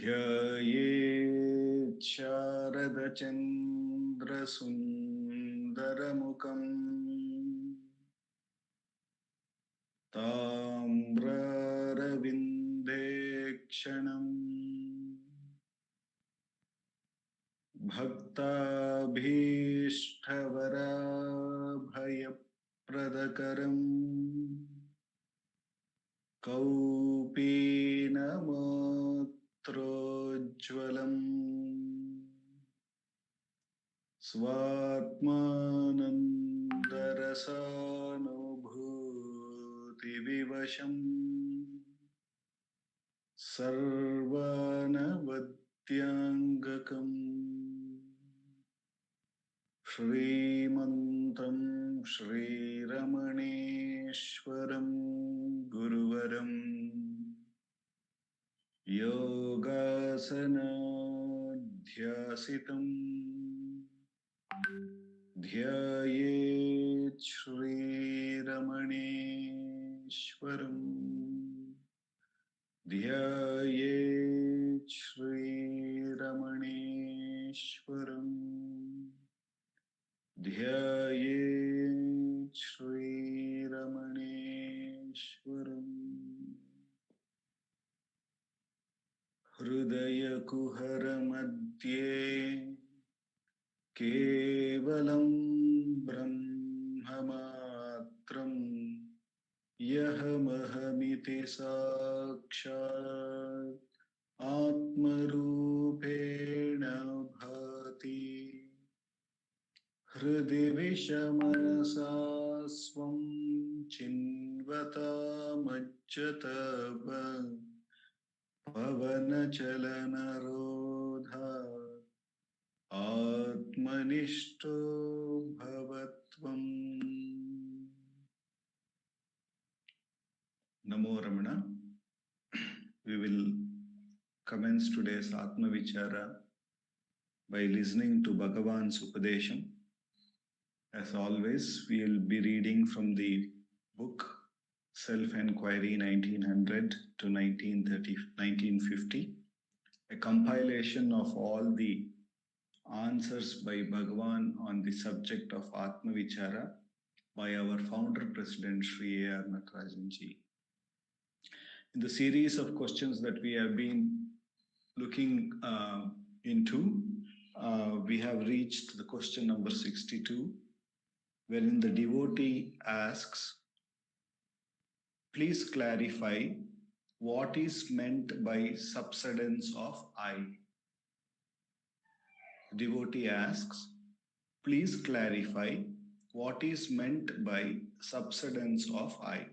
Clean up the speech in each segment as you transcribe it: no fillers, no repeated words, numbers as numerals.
ध्ययेत् शारदचन्द्रसुन्दरमुखम् ताम्रारविन्देक्षणम् भक्ताभीष्टवराभयप्रदकरम् कौपीनमोत्रोज्ज्वलम् स्वात्मानन्दरसानुभूतिविवशम् सर्वानवद्याङ्गकम् श्रीमन्तं श्रीरमणेश्वरं गुरुवरम् योगासनाध्यासितं ध्यायेत् श्रीरमणेश्वरम् ध्यायेत् श्रीरमणेश्वरम् ध्यायेत् श्रीरमणेश्वरम् हृदयकुहरमध्ये केवलं ब्रह्ममात्रम् यहमहमिति साक्षात् आत्मरूपेण भाति हृदि विषमनसा स्वं चिन्वतामज्जतव पवनचलनरोधा आत्मनिष्ठो भवत्वम्। Namo Ramana. We will commence today's Atma Vichara by listening to Bhagavan's Upadesham. As always, we will be reading from the book Self-Enquiry 1900 to 1950, a compilation of all the answers by Bhagavan on the subject of Atma Vichara by our founder president Sri A.R. Natarajanji. In the series of questions that we have been looking into, we have reached the question number 62, wherein the devotee asks, please clarify what is meant by subsidence of I. The devotee asks, please clarify what is meant by subsidence of I.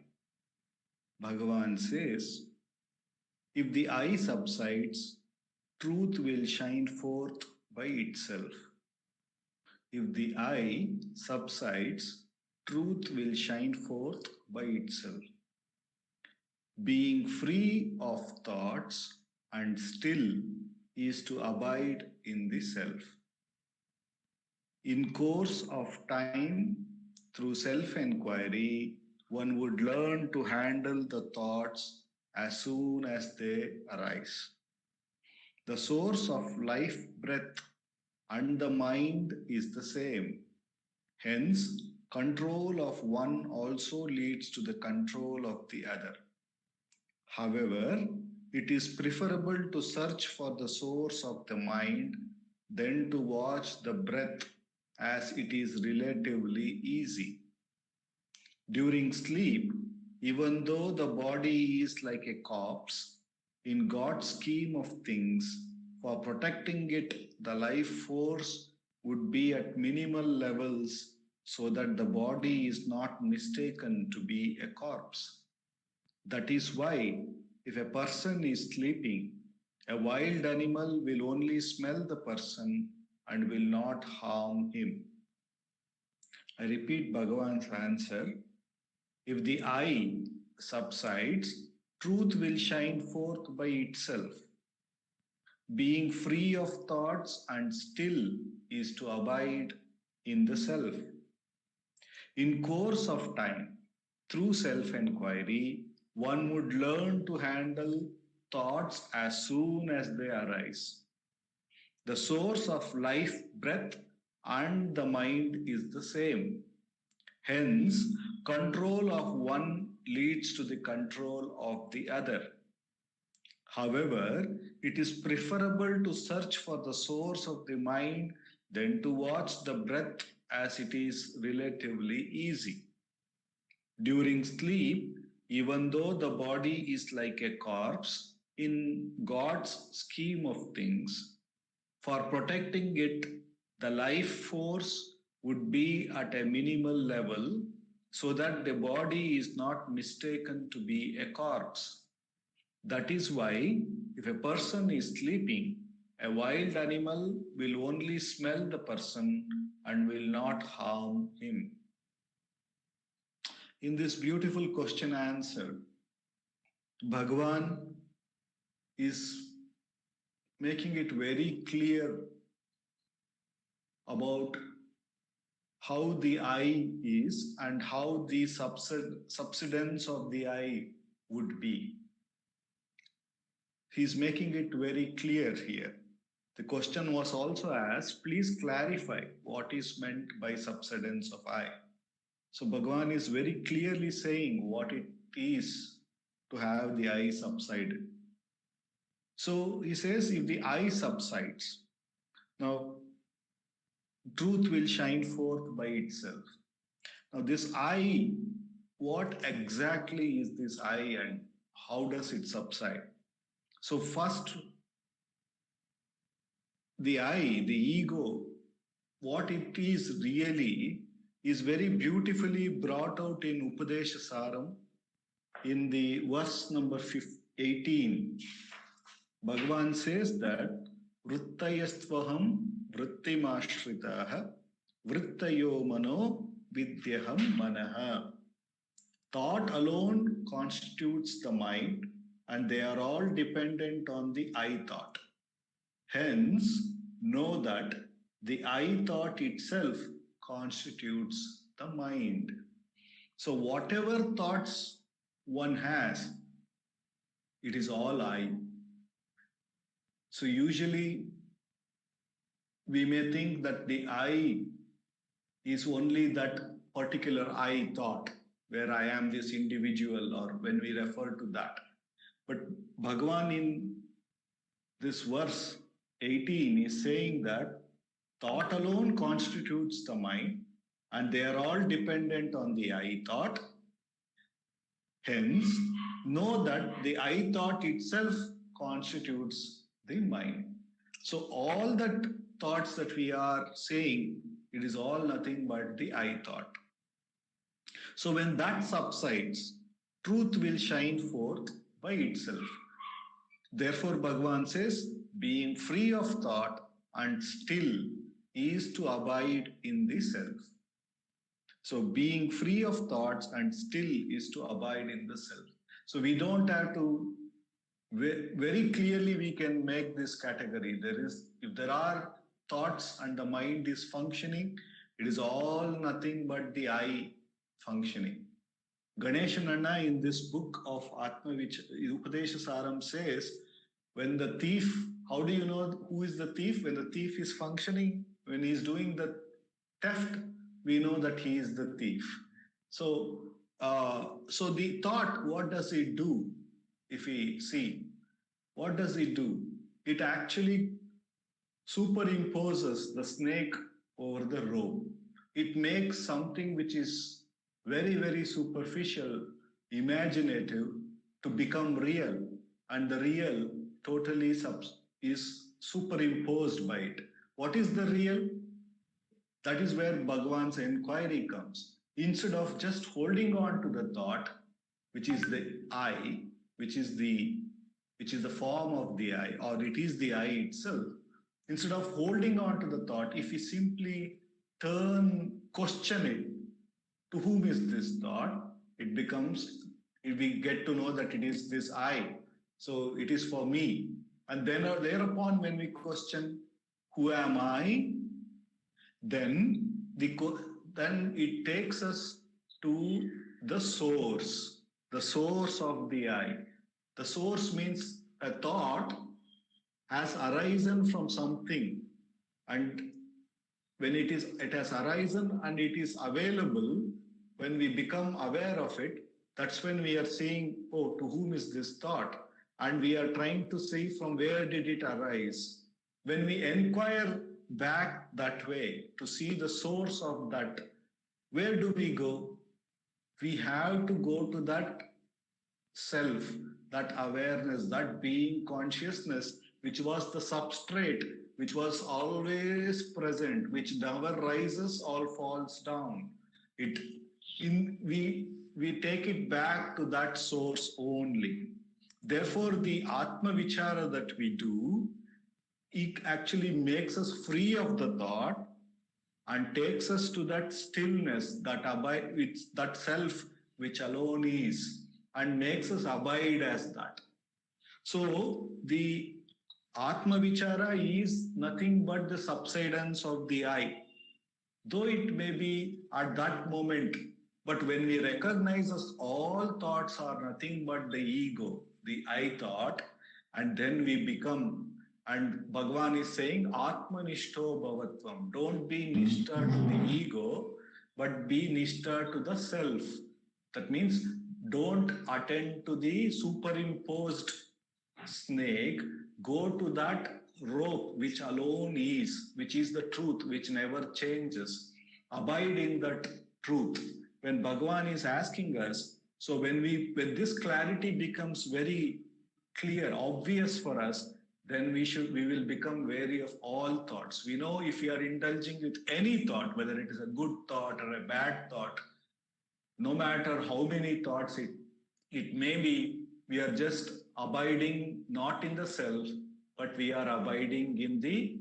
Bhagavan says, if the I subsides, truth will shine forth by itself. If the I subsides, truth will shine forth by itself. Being free of thoughts and still is to abide in the self. In course of time, through self-enquiry, one would learn to handle the thoughts as soon as they arise. The source of life breath and the mind is the same. Hence, control of one also leads to the control of the other. However, it is preferable to search for the source of the mind than to watch the breath, as it is relatively easy. During sleep, even though the body is like a corpse, in God's scheme of things, for protecting it, the life force would be at minimal levels so that the body is not mistaken to be a corpse. That is why, if a person is sleeping, a wild animal will only smell the person and will not harm him. I repeat Bhagavan's answer. If the I subsides, truth will shine forth by itself. Being free of thoughts and still is to abide in the self. In course of time, through self-enquiry, one would learn to handle thoughts as soon as they arise. The source of life breath and the mind is the same. Hence, control of one leads to the control of the other. However, it is preferable to search for the source of the mind than to watch the breath, as it is relatively easy. During sleep, even though the body is like a corpse, in God's scheme of things, for protecting it, the life force would be at a minimal level so that the body is not mistaken to be a corpse. That is why, if a person is sleeping, a wild animal will only smell the person and will not harm him. In this beautiful question answer, Bhagavan is making it very clear about how the I is and how the subsidence of the I would be. He's making it very clear here. The question was also asked, please clarify what is meant by subsidence of I. So Bhagavan is very clearly saying what it is to have the I subsided. So he says, if the I subsides, now truth will shine forth by itself. Now this I, what exactly is this I and how does it subside? So first, the I, the ego, what it is really is very beautifully brought out in Upadesha Saram in the verse number 18. Bhagavan says that Vrittayastvaham vrittimashritah vrittayo mano vidyaham manaha. Thought alone constitutes the mind and they are all dependent on the I thought. Hence, know that the I thought itself constitutes the mind. So whatever thoughts one has, it is all I. So usually we may think that the I is only that particular I thought, where I am this individual, or when we refer to that. But Bhagavan in this verse 18 is saying that thought alone constitutes the mind and they are all dependent on the I thought. Hence, know that the I thought itself constitutes the mind. So all that thoughts that we are saying, it is all nothing but the I thought. So when that subsides, truth will shine forth by itself. Therefore, Bhagavan says, being free of thought and still is to abide in the self. So being free of thoughts and still is to abide in the self. So we don't have to, very clearly we can make this category. If there are thoughts and the mind is functioning, it is all nothing but the I functioning. Ganeshananna in this book of Atma Upadesha Saram says, when the thief, how do you know who is the thief? When the thief is functioning, when he is doing the theft, we know that he is the thief. So the thought, what does it do? If we see, what does it do? It actually superimposes the snake over the rope. It makes something which is very, very superficial, imaginative, to become real, and the real totally is superimposed by it. What is the real? That is where Bhagavan's inquiry comes. Instead of just holding on to the thought, which is the I, which is the form of the I, or it is the I itself, instead of holding on to the thought, if we simply question it, to whom is this thought? It becomes, we get to know that it is this I. So it is for me. And then thereupon, when we question, who am I? Then it takes us to the source of the I. The source means a thought has arisen from something, and when it has arisen and it is available, when we become aware of it, that's when we are saying, oh, to whom is this thought? And we are trying to see from where did it arise. When we inquire back that way to see the source of that, where do we go? We have to go to that self, that awareness, that being consciousness, which was the substrate, which was always present, which never rises or falls down. It in we take it back to that source only. Therefore, the Atma Vichara that we do, it actually makes us free of the thought and takes us to that stillness, that abide, that self which alone is, and makes us abide as that. So the Atma Vichara is nothing but the subsidence of the I, though it may be at that moment. But when we recognize us, all thoughts are nothing but the ego, the I thought, and then we become. And Bhagavan is saying, Atma Nishto Bhavatvam. Don't be Nishta to the ego, but be Nishta to the self. That means don't attend to the superimposed snake, go to that rope which alone is, which is the truth, which never changes. Abide in that truth. When Bhagavan is asking us, so when this clarity becomes very clear, obvious for us, then we will become wary of all thoughts. We know if we are indulging with any thought, whether it is a good thought or a bad thought, no matter how many thoughts it may be, we are just abiding not in the self, but we are abiding in the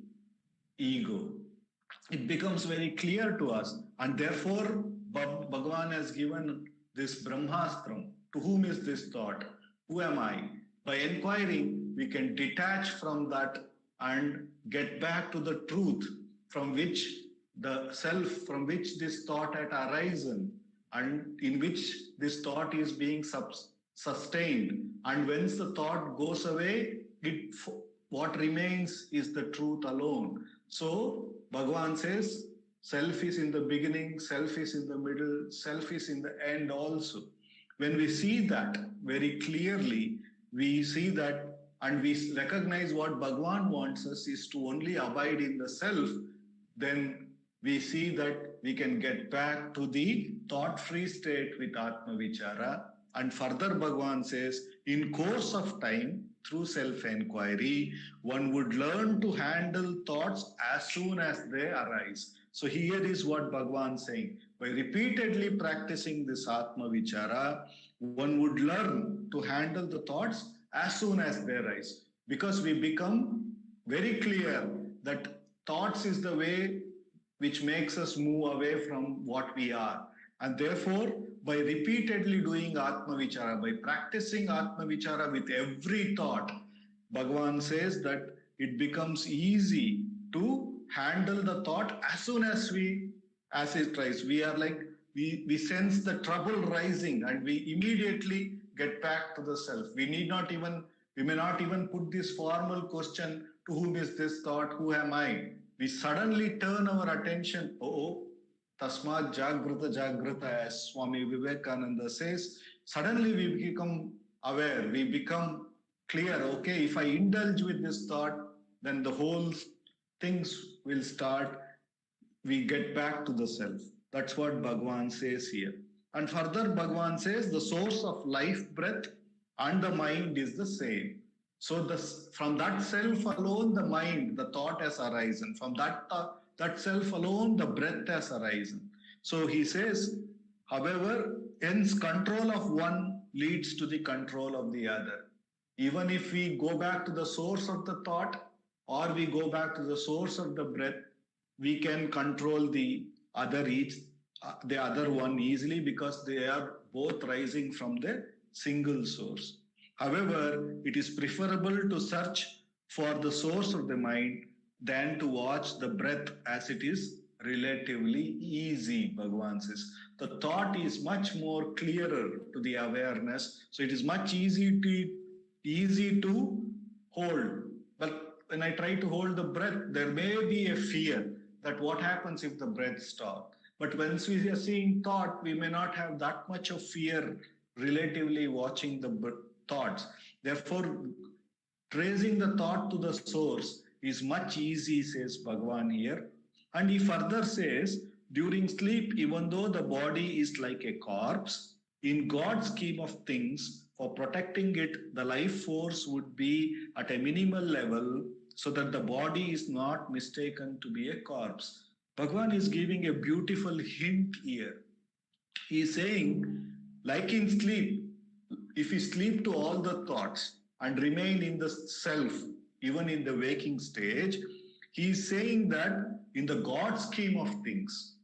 ego. It becomes very clear to us, and therefore Bhagavan has given this Brahmastram. To whom is this thought? Who am I? By inquiring, we can detach from that and get back to the truth from which the self, from which this thought had arisen, and in which this thought is being sustained. And once the thought goes away, what remains is the truth alone. So Bhagavan says, self is in the beginning, self is in the middle, self is in the end also. When we see that very clearly, we see that and we recognize what Bhagavan wants us is to only abide in the self, then we see that we can get back to the thought-free state with Atma Vichara. And further Bhagavan says, in course of time, through self-enquiry, one would learn to handle thoughts as soon as they arise. So here is what Bhagavan is saying. By repeatedly practicing this Atma Vichara, one would learn to handle the thoughts as soon as they arise. Because we become very clear that thoughts is the way which makes us move away from what we are. And therefore, by repeatedly doing Atma Vichara, by practicing Atma Vichara with every thought, Bhagavan says that it becomes easy to handle the thought as soon as it rise. We are like, we sense the trouble rising and we immediately get back to the self. We may not even put this formal question, to whom is this thought, who am I? We suddenly turn our attention, Tasmat Jagrata Jagrata, as Swami Vivekananda says, suddenly we become aware, we become clear, okay, if I indulge with this thought, then the whole things will start, we get back to the self. That's what Bhagavan says here. And further Bhagavan says, the source of life breath and the mind is the same. So from that self alone, the mind, the thought has arisen. From that self alone, the breath has arisen. So he says, however, hence control of one leads to the control of the other. Even if we go back to the source of the thought or we go back to the source of the breath, we can control the other one easily because they are both rising from the single source. However, it is preferable to search for the source of the mind than to watch the breath, as it is relatively easy, Bhagavan says. The thought is much more clearer to the awareness, so it is much easy to hold. But when I try to hold the breath, there may be a fear that what happens if the breath stops. But once we are seeing thought, we may not have that much of fear relatively watching the thoughts. Therefore, tracing the thought to the source is much easy, says Bhagavan here. And he further says, during sleep, even though the body is like a corpse, in God's scheme of things, for protecting it, the life force would be at a minimal level so that the body is not mistaken to be a corpse. Bhagavan is giving a beautiful hint here. He is saying, like in sleep, if we sleep to all the thoughts and remain in the self, even in the waking stage, he is saying that in the God scheme of things,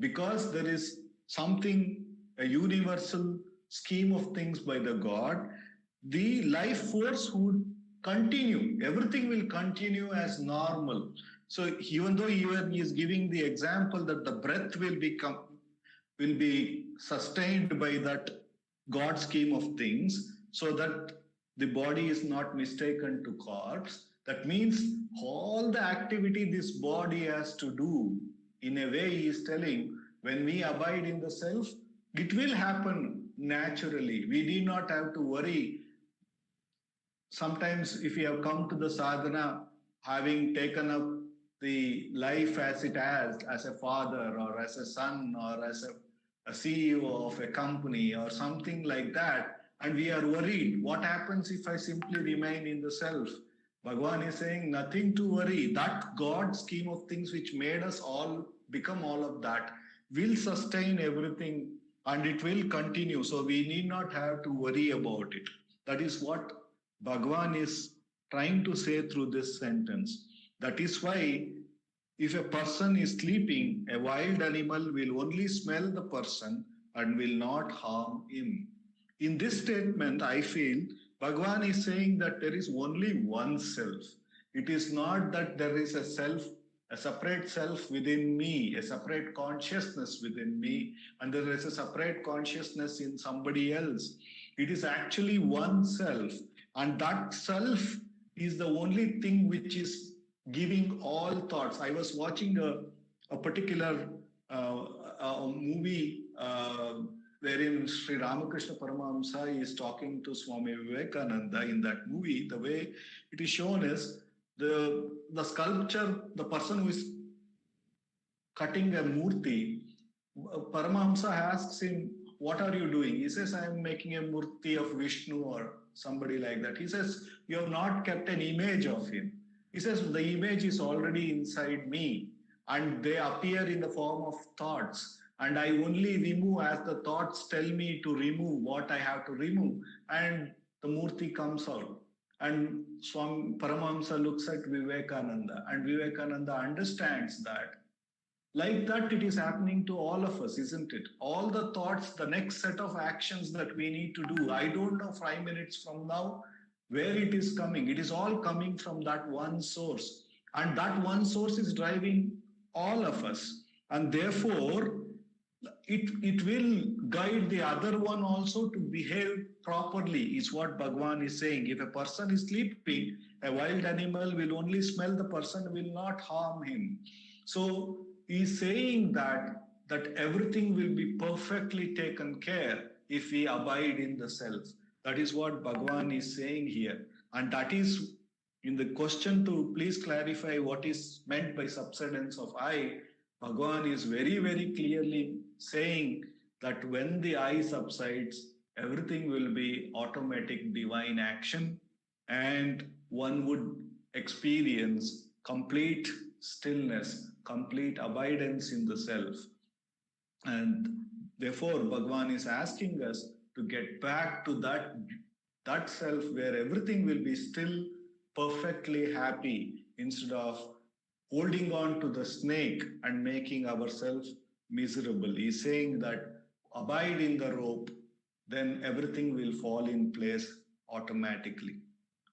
because there is something, a universal scheme of things by the God, the life force would continue. Everything will continue as normal. So even though he is giving the example that the breath will be sustained by that God scheme of things, so that the body is not mistaken to corpse. That means all the activity this body has to do, in a way, he is telling, when we abide in the self, it will happen naturally. We need not have to worry. Sometimes, if we have come to the sadhana, having taken up the life as it has, as a father or as a son or as a CEO of a company or something like that, and we are worried, what happens if I simply remain in the self? Bhagavan is saying nothing to worry. That God scheme of things which made us all become all of that will sustain everything and it will continue. So we need not have to worry about it. That is what Bhagavan is trying to say through this sentence. That is why if a person is sleeping, a wild animal will only smell the person and will not harm him. In this statement, I feel Bhagavan is saying that there is only one self. It is not that there is a self, a separate self within me, a separate consciousness within me, and there is a separate consciousness in somebody else. It is actually one self, and that self is the only thing which is giving all thoughts. I was watching a particular movie wherein Sri Ramakrishna Paramahamsa is talking to Swami Vivekananda. In that movie, the way it is shown is the sculpture, the person who is cutting a murti, Paramahamsa asks him, what are you doing? He says, I am making a murti of Vishnu or somebody like that. He says, you have not kept an image of him. He says, the image is already inside me and they appear in the form of thoughts. And I only remove as the thoughts tell me to remove what I have to remove. And the murti comes out. And Swami Paramahamsa looks at Vivekananda and Vivekananda understands that. Like that, it is happening to all of us, isn't it? All the thoughts, the next set of actions that we need to do, I don't know 5 minutes from now where it is coming. It is all coming from that one source. And that one source is driving all of us. And therefore, it will guide the other one also to behave properly, is what Bhagavan is saying. If a person is sleeping, a wild animal will only smell the person, will not harm him. So he's saying that everything will be perfectly taken care if we abide in the self. That is what Bhagavan is saying here. And that is in the question to please clarify what is meant by subsidence of I. Bhagavan is very, very clearly saying that when the I subsides, everything will be automatic divine action and one would experience complete stillness, complete abidance in the self. And therefore, Bhagavan is asking us to get back to that self where everything will be still perfectly happy instead of holding on to the snake and making ourselves miserable. He's saying that abide in the rope, then everything will fall in place automatically.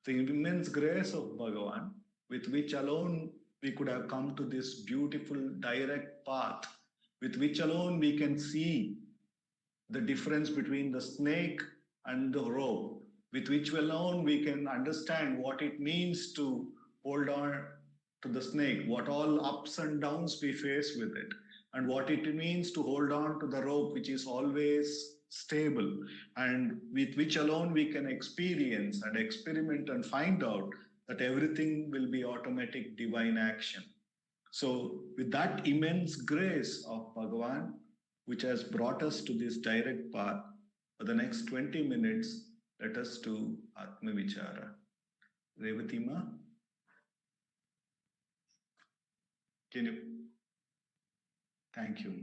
The immense grace of Bhagavan, with which alone we could have come to this beautiful direct path, with which alone we can see the difference between the snake and the rope. with which alone we can understand what it means to hold on to the snake, what all ups and downs we face with it, and what it means to hold on to the rope, which is always stable, and with which alone we can experience and experiment and find out that everything will be automatic divine action. So, with that immense grace of Bhagavan, which has brought us to this direct path, for the next 20 minutes, let us do Atma Vichara. Revathi ma, can you? Thank you.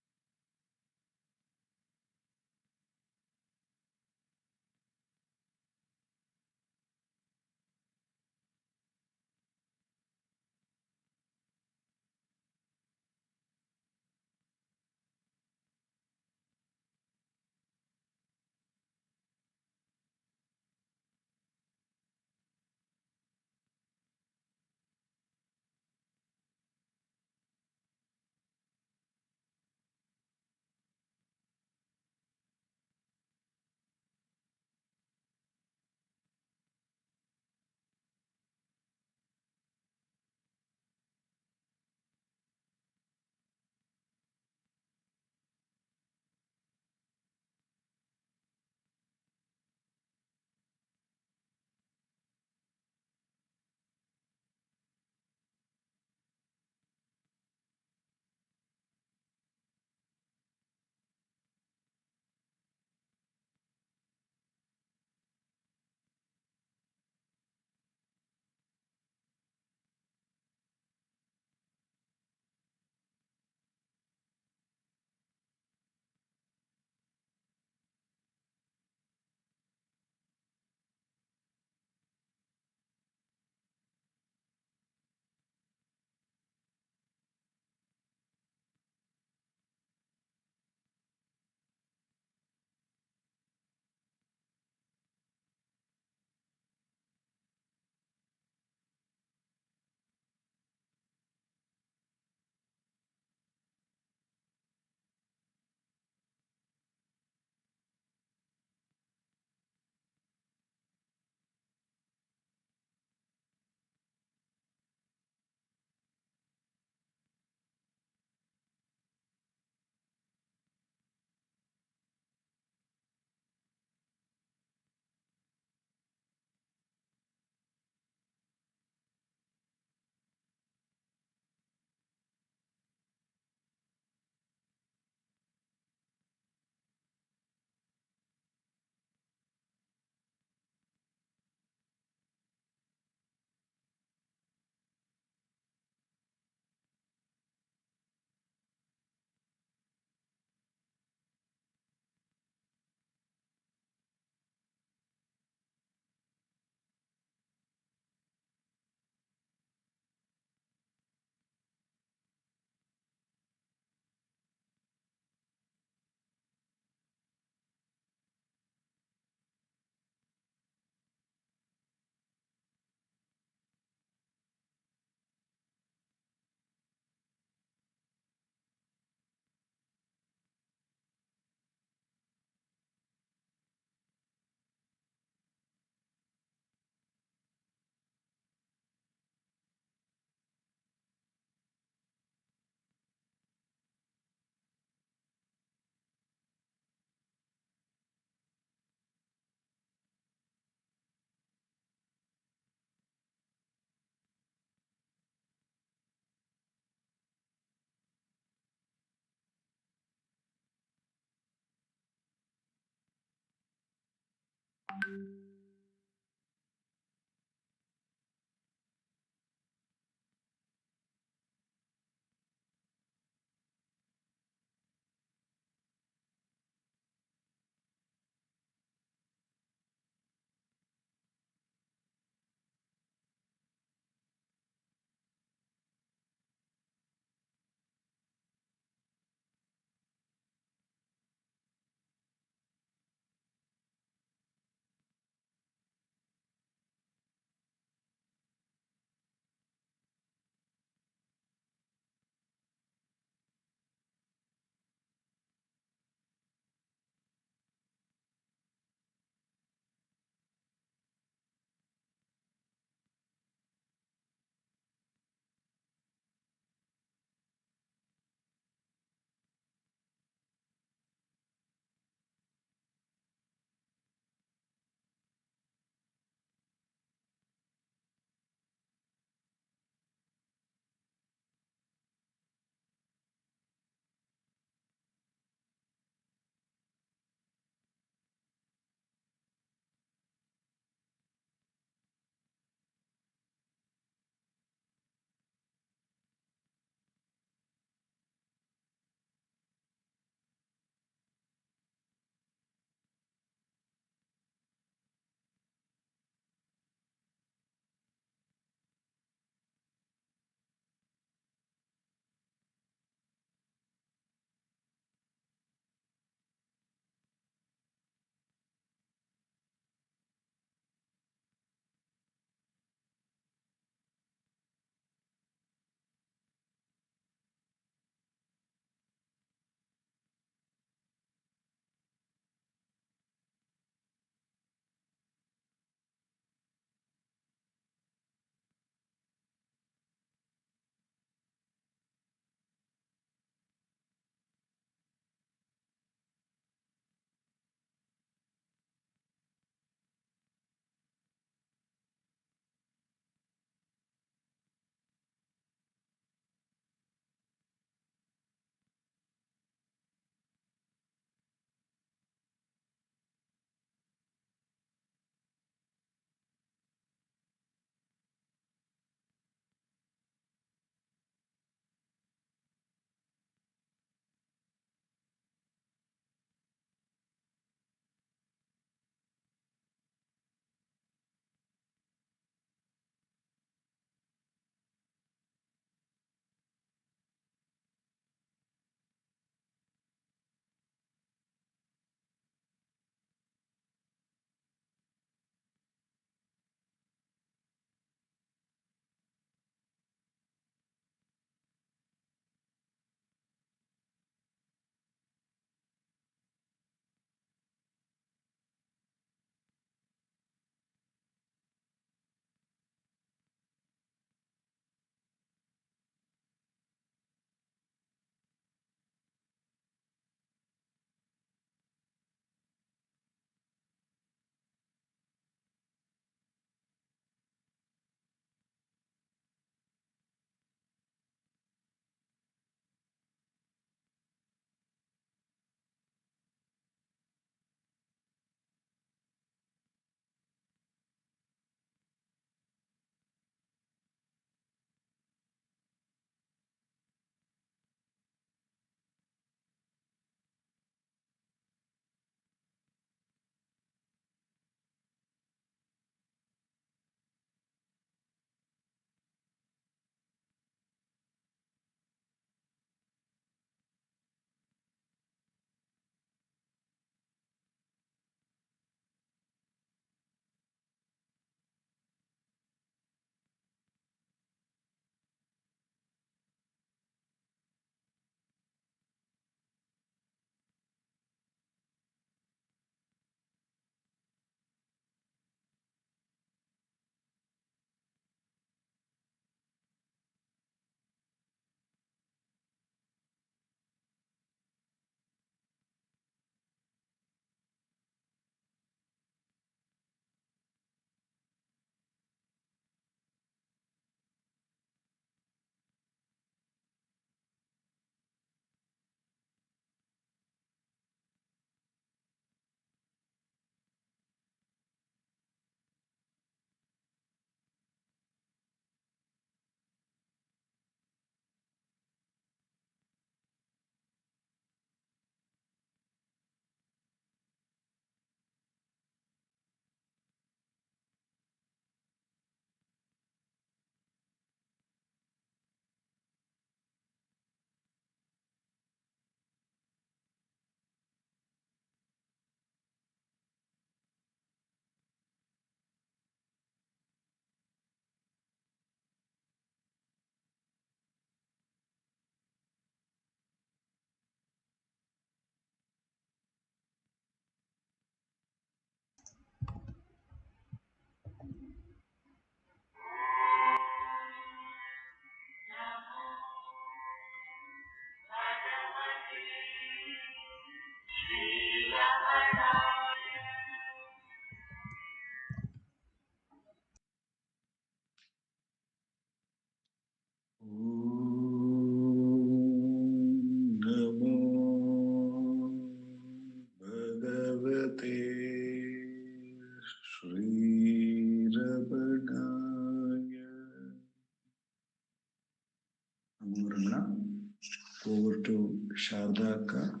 over to Shardaka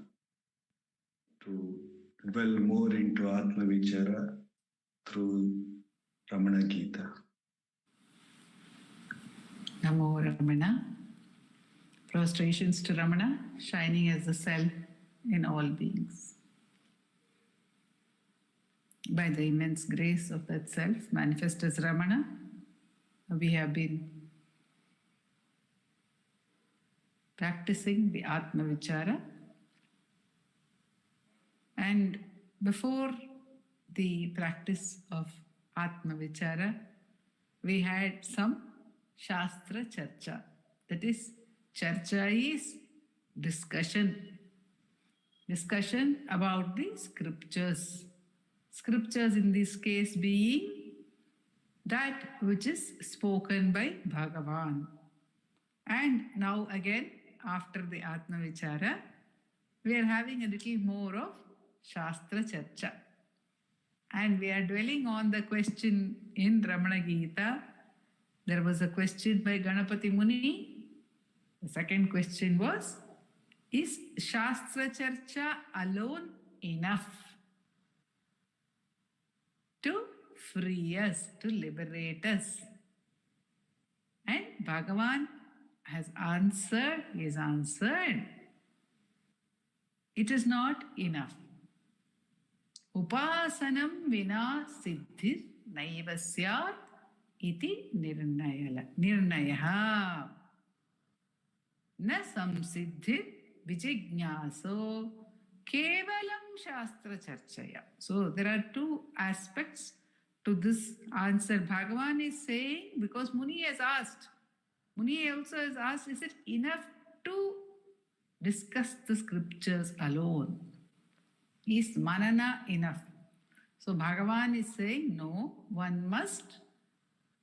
to dwell more into Atma Vichara through Ramana Gita. Namo Ramana. Prostrations to Ramana, shining as the self in all beings. By the immense grace of that self, manifest as Ramana, we have been practicing the Atma Vichara. And before the practice of Atma Vichara, we had some Shastra Charcha. That is, Charcha is discussion. Discussion about the scriptures. Scriptures in this case being that which is spoken by Bhagavan. And now again, after the Atma Vichara, we are having a little more of Shastra Charcha. And we are dwelling on the question in Ramana Gita. There was a question by Ganapati Muni. The second question was, is Shastra Charcha alone enough to free us, to liberate us? And Bhagavan has answered, he has answered, it is not enough. Upasanam vina siddhir naivasyat iti nirnayaha. Na samsiddhir vijignaso kevalam shastra charchaya. So there are two aspects to this answer. Bhagavan is saying, because Muni has asked, Muni also has asked, is it enough to discuss the scriptures alone? Is manana enough? So Bhagavan is saying, no, one must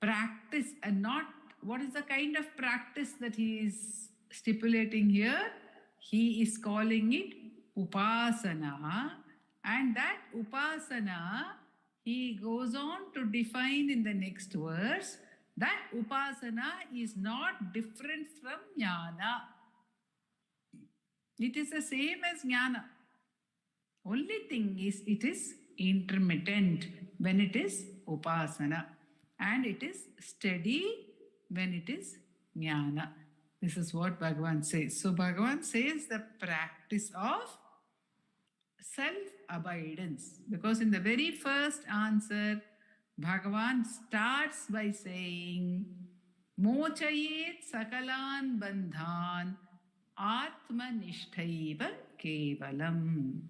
practice, and not, what is the kind of practice that he is stipulating here? He is calling it upasana, and that upasana, he goes on to define in the next verse, that upasana is not different from jnana. It is the same as jnana. Only thing is, it is intermittent when it is upasana, and it is steady when it is jnana. This is what Bhagavan says. So Bhagavan says the practice of self-abidance. Because in the very first answer, Bhagavan starts by saying, Mochayet sakalan bandhan atma nishtaiva kevalam.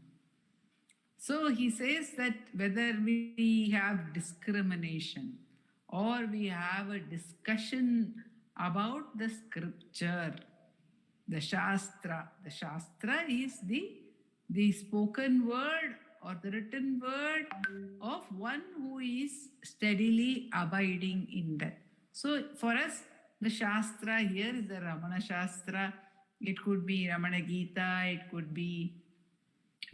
So he says that whether we have discrimination or we have a discussion about the scripture, the Shastra is the spoken word or the written word of one who is steadily abiding in that. So for us, the Shastra here is the Ramana Shastra. It could be Ramana Gita, it could be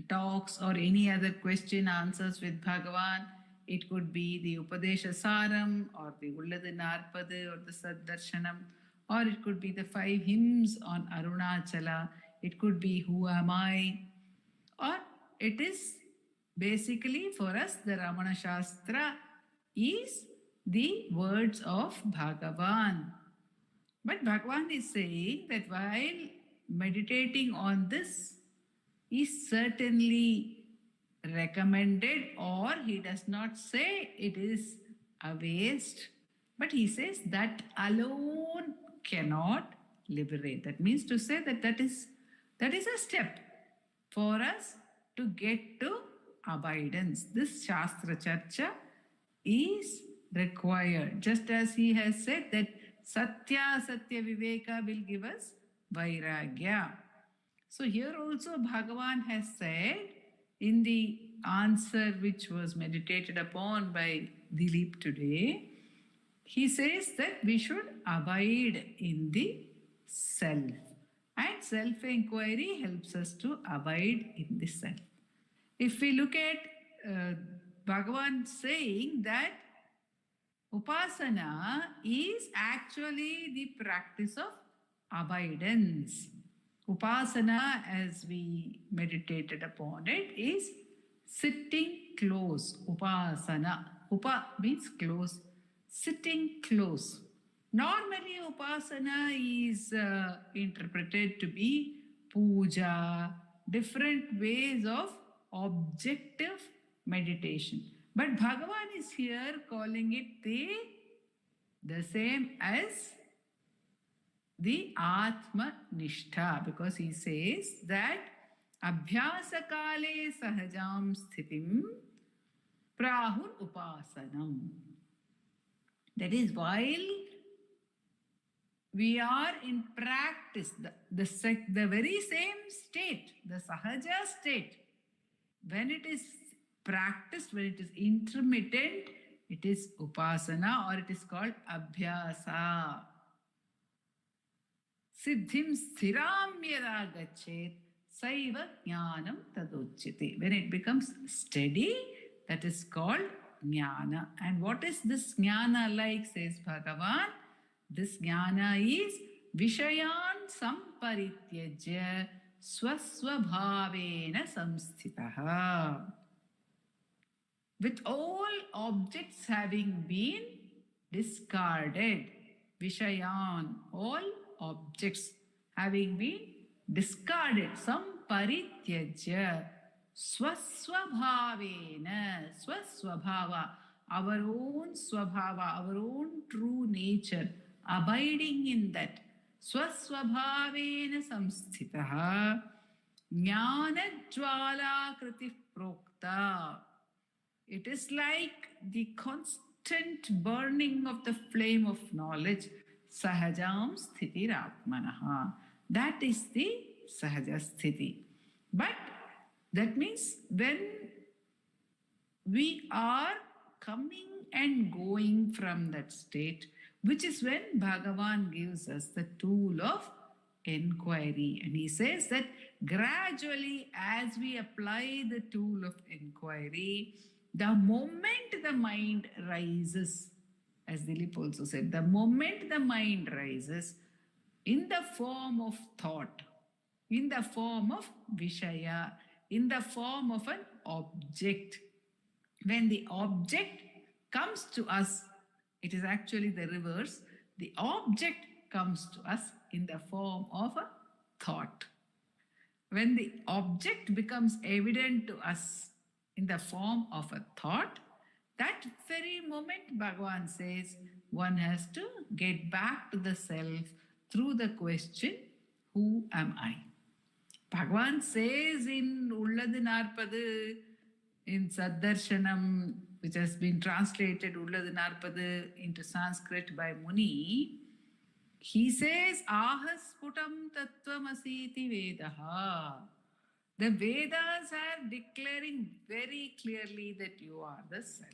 talks or any other question answers with Bhagavan. It could be the Upadesha Saram or the Ulladu Narpadu or the Saddarshanam, or it could be the 5 hymns on Arunachala. It could be Who Am I? Or it is basically for us the Ramana Shastra is the words of Bhagavan. But Bhagavan is saying that while meditating on this is certainly recommended, or he does not say it is a waste, but he says that alone cannot liberate. That means to say that that is a step for us to get to abidance. This Shastra Charcha is required, just as he has said that Satya Viveka will give us Vairagya. So here also Bhagavan has said in the answer which was meditated upon by Dilip today, he says that we should abide in the self. And self-inquiry helps us to abide in the self. If we look at Bhagavan saying that Upasana is actually the practice of abidance. Upasana, as we meditated upon it, is sitting close. Upasana. Upa means close. Sitting close. Normally, upasana is interpreted to be puja, different ways of objective meditation. But Bhagavan is here calling it the same as the Atma Nishtha, because he says that Abhyasa Kale Sahajam Sthitim Prahur Upasanam. That is, while we are in practice, the very same state, the Sahaja state, when it is practiced, when it is intermittent, it is Upasana, or it is called Abhyasa. Siddhim sthiram yada gachet saiva jnanam taduchyate. When it becomes steady, that is called jnana. And what is this jnana like, says Bhagavan? This jnana is vishayan samparityajya swasvabhavena samsthitaha. With all objects having been discarded, vishayan, all objects having been discarded, samparityajya swasvabhavena, swasvabhava, our own swabhava, our own true nature, abiding in that, swasvabhavena samsthitaha, jnana jwala kriti prokta. It is like the constant burning of the flame of knowledge, sahajam sthiti ratmanaha. That is the sahaja sthiti. But that means when we are coming and going from that state, which is when Bhagavan gives us the tool of inquiry. And he says that gradually, as we apply the tool of inquiry, the moment the mind rises, as Dilip also said, the moment the mind rises in the form of thought, in the form of Vishaya, in the form of an object, when the object comes to us, it is actually the reverse. The object comes to us in the form of a thought. When the object becomes evident to us in the form of a thought, that very moment, Bhagavan says, one has to get back to the self through the question, who am I? Bhagavan says in Ulladu Narpadu, in Saddarshanam, which has been translated Ulladu Narpadu into Sanskrit by Muni, he says, Ahasputam tattvamasiti vedaha. The Vedas are declaring very clearly that you are the self.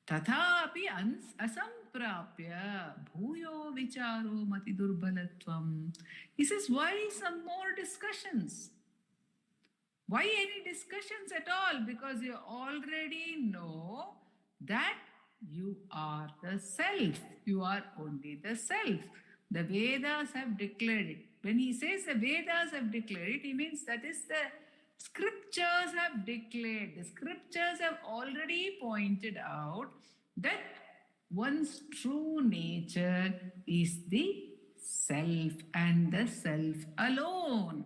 Tathapi asamprapya bhuyo vicharo mati durbalatvam. He says, why some more discussions? Why any discussions at all? Because you already know that you are the self. You are only the self. The Vedas have declared it. When he says the Vedas have declared it, he means that is the scriptures have declared. The scriptures have already pointed out that one's true nature is the self and the self alone.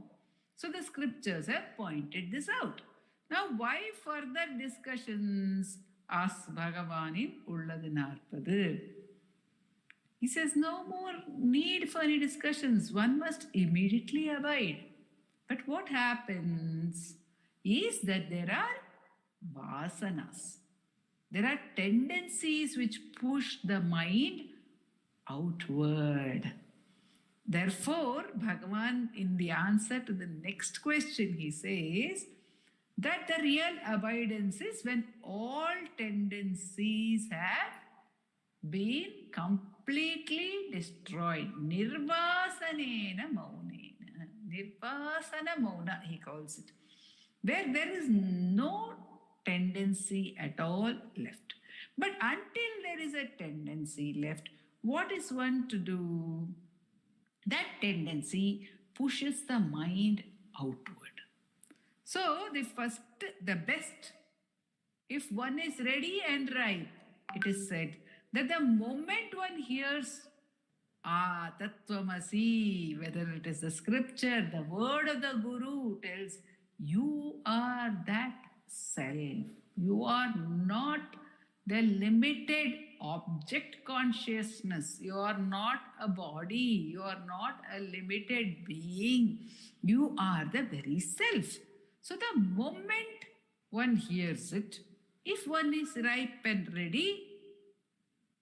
So the scriptures have pointed this out. Now, why further discussions? Asks Bhagavan in Ulladu Narpadu. He says, no more need for any discussions. One must immediately abide. But what happens is that there are vasanas. There are tendencies which push the mind outward. Therefore, Bhagavan, in the answer to the next question, he says that the real abidance is when all tendencies have been completely destroyed. Nirvasanena maunena. Nirvasana mauna, he calls it. Where there is no tendency at all left. But until there is a tendency left, what is one to do? that tendency pushes the mind outward. So, the best, if one is ready and ripe, it is said that the moment one hears Tattvamasi, whether it is the scripture, the word of the Guru tells you are that self. You are not the limited object consciousness. You are not a body. You are not a limited being. You are the very self. So the moment one hears it, if one is ripe and ready,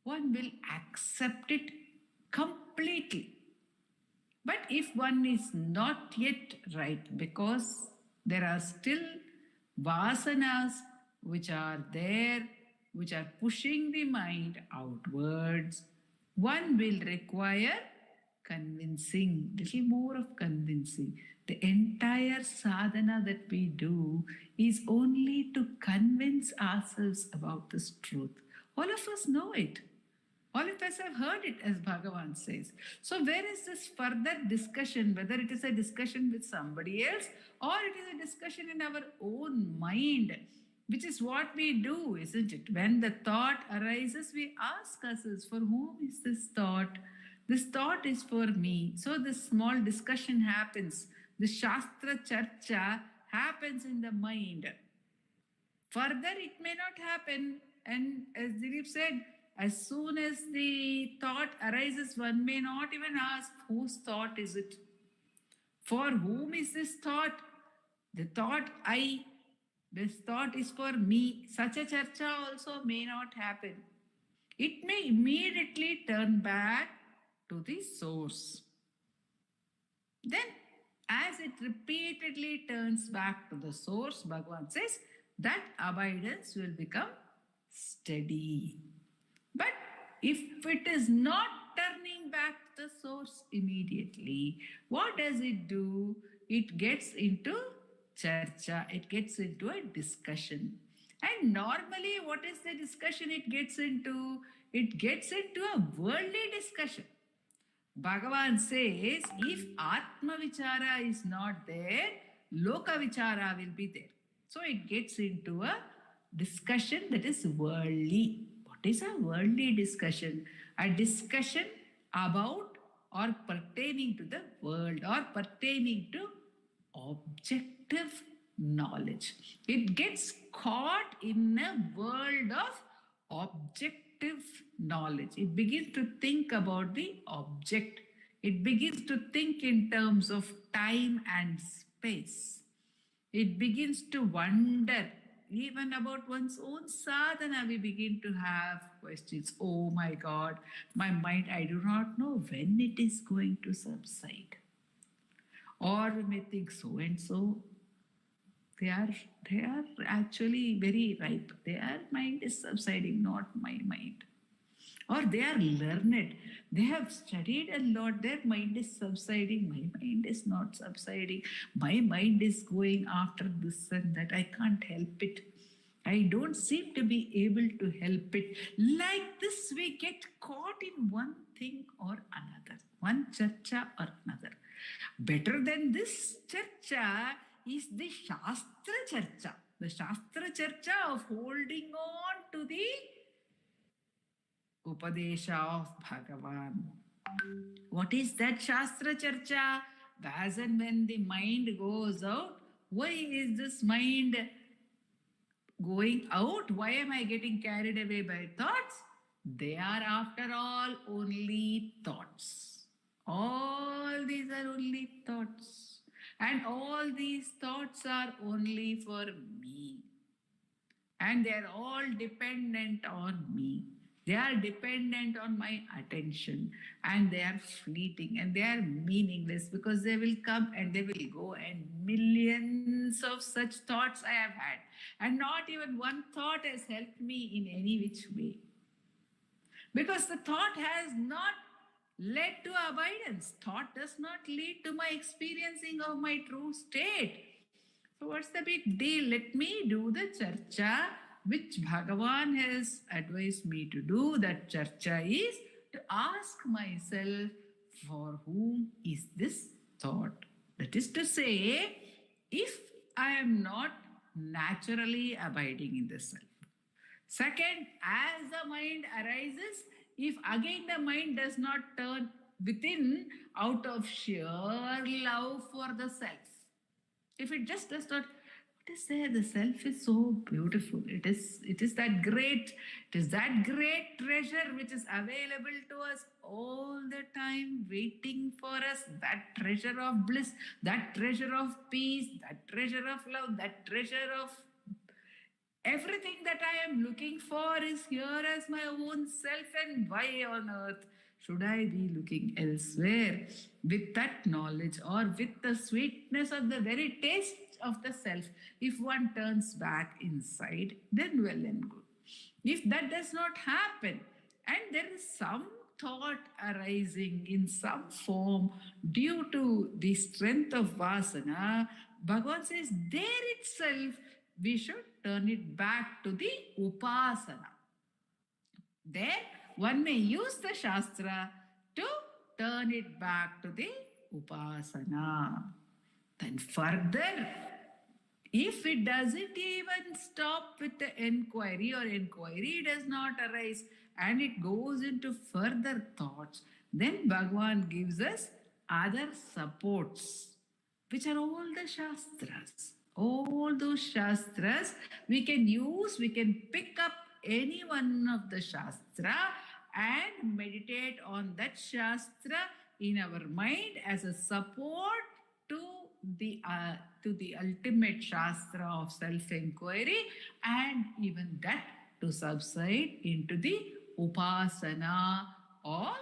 one will accept it completely. But if one is not yet right, because there are still vasanas which are there, which are pushing the mind outwards, one will require convincing, little more of convincing. The entire sadhana that we do is only to convince ourselves about this truth. All of us know it. All of us have heard it, as Bhagavan says. So, where is this further discussion, whether it is a discussion with somebody else or it is a discussion in our own mind, which is what we do, isn't it? When the thought arises, we ask ourselves, for whom is this thought? This thought is for me. So, this small discussion happens. The Shastra Charcha happens in the mind. Further, it may not happen. And as Dilip said, as soon as the thought arises, one may not even ask, whose thought is it? For whom is this thought? The thought I, this thought is for me. Such a charcha also may not happen. It may immediately turn back to the source. Then, as it repeatedly turns back to the source, Bhagavan says that abidance will become steady. But if it is not turning back to the source immediately, what does it do? It gets into charcha, it gets into a discussion. And normally, what is the discussion it gets into? It gets into a worldly discussion. Bhagavan says, if Atma Vichara is not there, Loka Vichara will be there. So it gets into a discussion that is worldly. What is a worldly discussion? A discussion about or pertaining to the world or pertaining to objective knowledge. It gets caught in a world of objective knowledge. It begins to think about the object. It begins to think in terms of time and space. It begins to wonder even about one's own sadhana. We begin to have questions. Oh my God, my mind, I do not know when it is going to subside. Or we may think so and so. They are actually very ripe. Their mind is subsiding, not my mind. Or they are learned. They have studied a lot. Their mind is subsiding. My mind is not subsiding. My mind is going after this and that. I can't help it. I don't seem to be able to help it. Like this, we get caught in one thing or another, one charcha or another. Better than this charcha is the Shastra Charcha. The Shastra Charcha of holding on to the Upadesha of Bhagavan. What is that Shastra Charcha? As and when the mind goes out, why is this mind going out? Why am I getting carried away by thoughts? They are, after all, only thoughts. All these are only thoughts. And all these thoughts are only for me. And they are all dependent on me. They are dependent on my attention. And they are fleeting and they are meaningless because they will come and they will go. And millions of such thoughts I have had. And not even one thought has helped me in any which way. Because the thought has not led to abidance. Thought does not lead to my experiencing of my true state. So what's the big deal? Let me do the charcha which Bhagavan has advised me to do. That charcha is to ask myself, for whom is this thought? That is to say, if I am not naturally abiding in the self. Second, as the mind arises, if again the mind does not turn within out of sheer love for the self, if it just does not, what is there? The self is so beautiful. It is that great, it is that great treasure which is available to us all the time, waiting for us. That treasure of bliss, that treasure of peace, that treasure of love, that treasure of everything that I am looking for is here as my own self, and why on earth should I be looking elsewhere? With that knowledge or with the sweetness of the very taste of the self, if one turns back inside, then well and good. If that does not happen, and there is some thought arising in some form due to the strength of vasana, Bhagavan says there itself we should turn it back to the upasana. There one may use the Shastra to turn it back to the upasana. Then further, if it doesn't even stop with the enquiry, or enquiry does not arise and it goes into further thoughts, then Bhagavan gives us other supports, which are all the Shastras. All those Shastras we can use, we can pick up any one of the Shastra and meditate on that Shastra in our mind as a support to the ultimate Shastra of self-inquiry, and even that to subside into the upasana of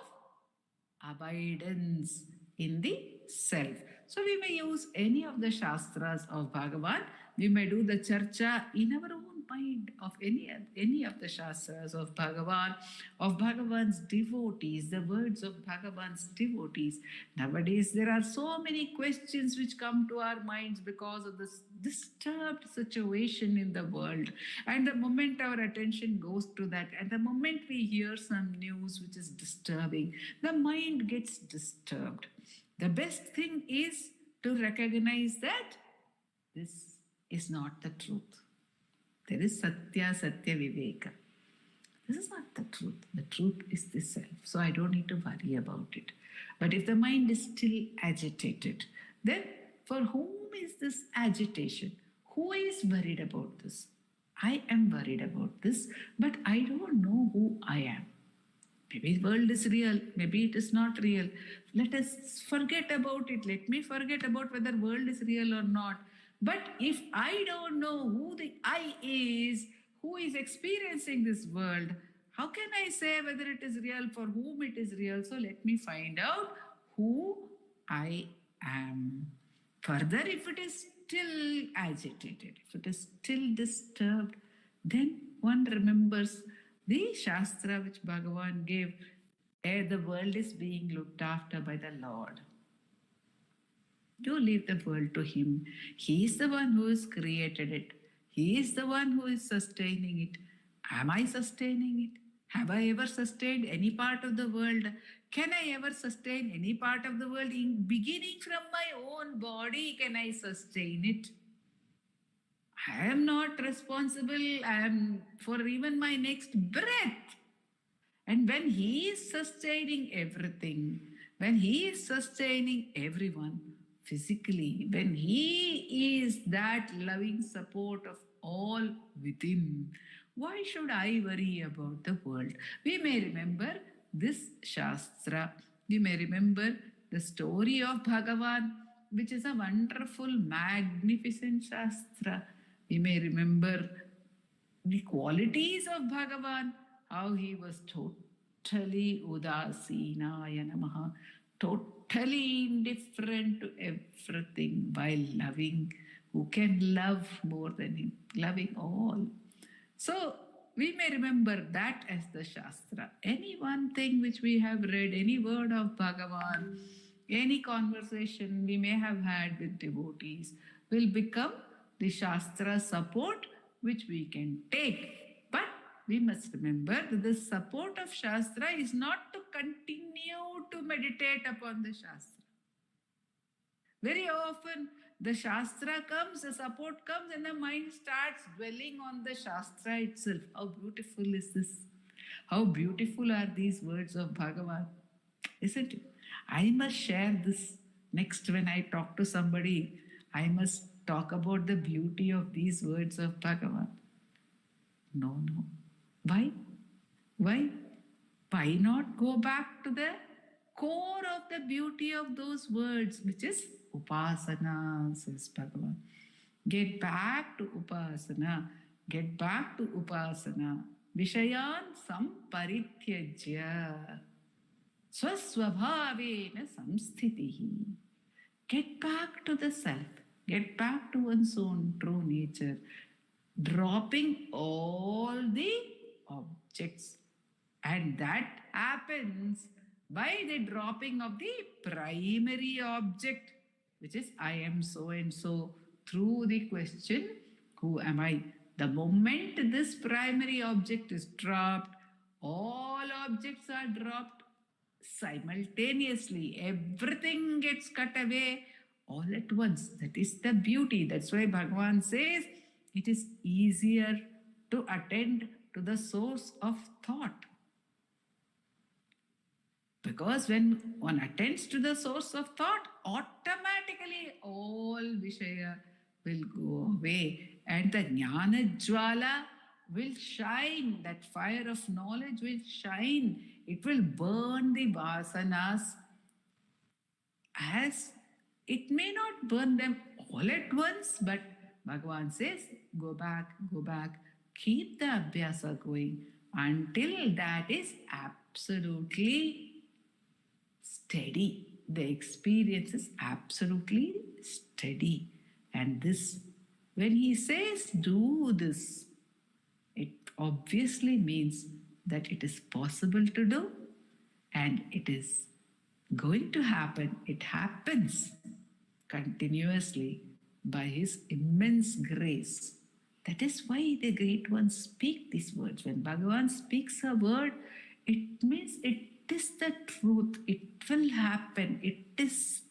abidance in the self. So we may use any of the Shastras of Bhagavan. We may do the Charcha in our own mind of any of the Shastras of Bhagavan, of Bhagavan's devotees, the words of Bhagavan's devotees. Nowadays, there are so many questions which come to our minds because of this disturbed situation in the world. And the moment our attention goes to that, and the moment we hear some news which is disturbing, the mind gets disturbed. The best thing is to recognize that this is not the truth. There is Satya, Satya Viveka. This is not the truth. The truth is the self. So I don't need to worry about it. But if the mind is still agitated, then for whom is this agitation? Who is worried about this? I am worried about this, but I don't know who I am. Maybe the world is real, maybe it is not real. Let us forget about it. Let me forget about whether world is real or not. But if I don't know who the I is, who is experiencing this world, how can I say whether it is real, for whom it is real? So let me find out who I am. Further, if it is still agitated, if it is still disturbed, then one remembers the Shastra which Bhagavan gave, the world is being looked after by the Lord. Do leave the world to Him. He is the one who has created it. He is the one who is sustaining it. Am I sustaining it? Have I ever sustained any part of the world? Can I ever sustain any part of the world? In beginning from my own body, can I sustain it? I am not responsible for even my next breath. And when He is sustaining everything, when He is sustaining everyone physically, when He is that loving support of all within, why should I worry about the world? We may remember this Shastra. We may remember the story of Bhagavan, which is a wonderful, magnificent Shastra. We may remember the qualities of Bhagavan, how he was totally udasinaya namaha, totally indifferent to everything while loving. Who can love more than him? Loving all. So we may remember that as the Shastra. Any one thing which we have read, any word of Bhagavan, any conversation we may have had with devotees will become the Shastra support which we can take. But we must remember that the support of Shastra is not to continue to meditate upon the Shastra. Very often, the Shastra comes, the support comes, and the mind starts dwelling on the Shastra itself. How beautiful is this? How beautiful are these words of Bhagavan? Isn't it? I must share this next when I talk to somebody. I must talk about the beauty of these words of Bhagavan. No, no. Why? Why? Why not go back to the core of the beauty of those words, which is Upasana, says Bhagavan. Get back to Upasana. Get back to Upasana. Vishayan samparityajya. Swasvabhavena samsthitihi. Get back to the self. Get back to one's own true nature. Dropping all the objects. And that happens by the dropping of the primary object, which is I am so and so, through the question, who am I? The moment this primary object is dropped, all objects are dropped simultaneously. Everything gets cut away all at once. That is the beauty. That's why Bhagavan says it is easier to attend to the source of thought. Because when one attends to the source of thought, automatically all Vishaya will go away and the Jnana Jwala will shine. That fire of knowledge will shine. It will burn the vasanas, as it may not burn them all at once, but Bhagavan says, go back, keep the abhyasa going until that is absolutely steady. The experience is absolutely steady. And this, when he says do this, it obviously means that it is possible to do and it is going to happen. It happens continuously by his immense grace. That is why the great ones speak these words. When Bhagavan speaks a word, it means it is the truth. It will happen. It is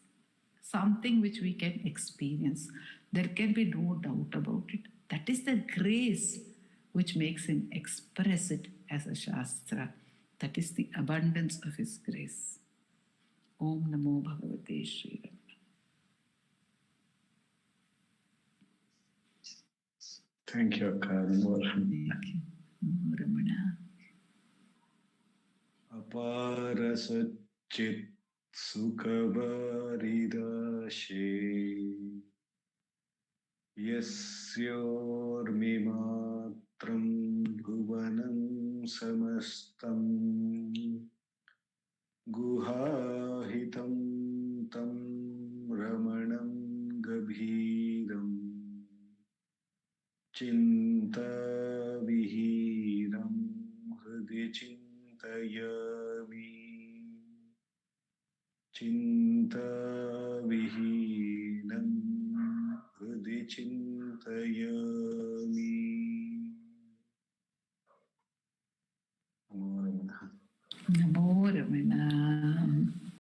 something which we can experience. There can be no doubt about it. That is the grace which makes him express it as a Shastra. That is the abundance of his grace. Om Namo Bhagavate Shri Ramana. Thank you, Akka. Thank you. Ramana. Apara Satchit Sukhabaridashe Yasyormimatram Bhuvanam Samastam Guhahitam Tam Ramanam Gabhiram Chinta Vihiram Hridi Chintayami Chinta Vihinam Hridi Chintayami